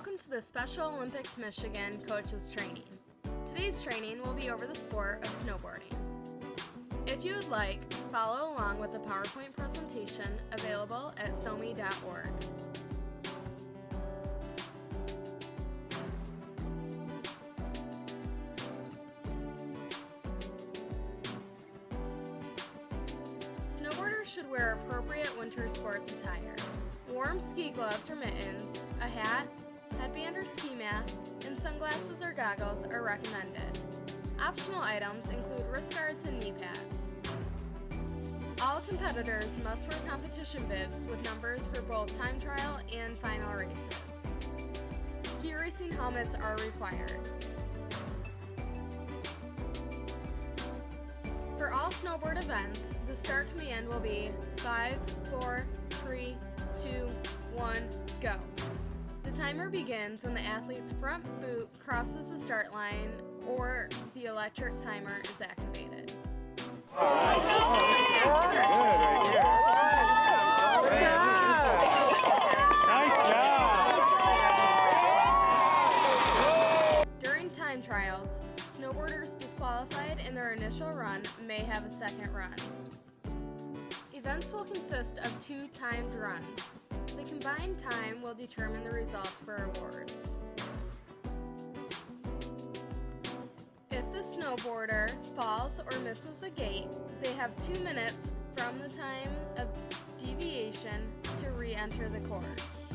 Welcome to the Special Olympics Michigan Coaches Training. Today's training will be over the sport of snowboarding. If you would like, follow along with the PowerPoint presentation available at SOMI.org. Snowboarders should wear appropriate winter sports attire. Warm ski gloves or mittens, a hat, headband or ski mask, and sunglasses or goggles are recommended. Optional items include wrist guards and knee pads. All competitors must wear competition bibs with numbers for both time trial and final races. Ski racing helmets are required. For all snowboard events, the start command will be 5, 4, 3, 2, 1, go. The timer begins when the athlete's front boot crosses the start line or the electric timer is activated. The gate has been passed correctly if the competitor's snowboard tip and gate are passed across the gate closest to where the correction occurred. During time trials, snowboarders disqualified in their initial run may have a second run. Events will consist of 2 timed runs. The combined time will determine the results for awards. If the snowboarder falls or misses a gate, they have 2 minutes from the time of deviation to re-enter the course.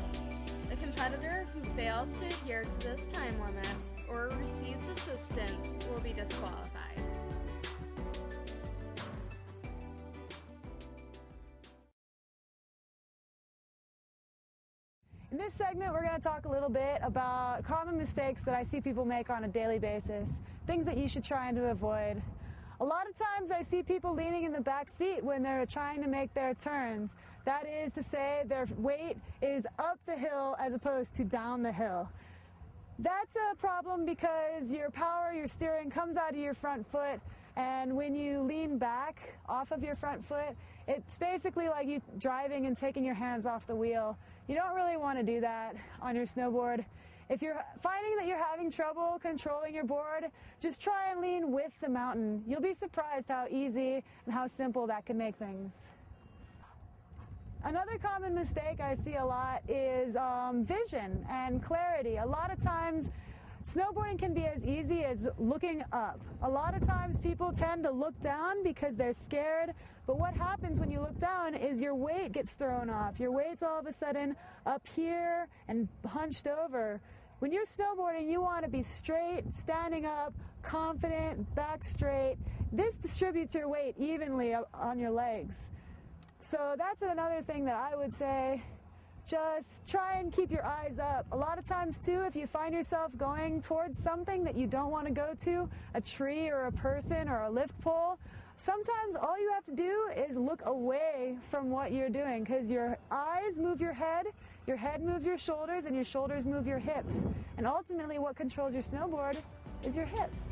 A competitor who fails to adhere to this time limit or receives assistance will be disqualified. In this segment, we're going to talk a little bit about common mistakes that I see people make on a daily basis, things that you should try and to avoid. A lot of times I see people leaning in the back seat when they're trying to make their turns. That is to say, their weight is up the hill as opposed to down the hill. That's a problem because your power, your steering comes out of your front foot, and when you lean back off of your front foot, it's basically like you driving and taking your hands off the wheel. You don't really want to do that on your snowboard. If you're finding that you're having trouble controlling your board, just try and lean with the mountain. You'll be surprised how easy and how simple that can make things. Another common mistake I see a lot is vision and clarity. A lot of times, snowboarding can be as easy as looking up. A lot of times people tend to look down because they're scared, but what happens when you look down is your weight gets thrown off. Your weight's all of a sudden up here and hunched over. When you're snowboarding, you want to be straight, standing up, confident, back straight. This distributes your weight evenly on your legs. So that's another thing that I would say, just try and keep your eyes up. A lot of times too, if you find yourself going towards something that you don't want to go to, a tree or a person or a lift pole, sometimes all you have to do is look away from what you're doing, because your eyes move your head moves your shoulders, and your shoulders move your hips. And ultimately what controls your snowboard is your hips.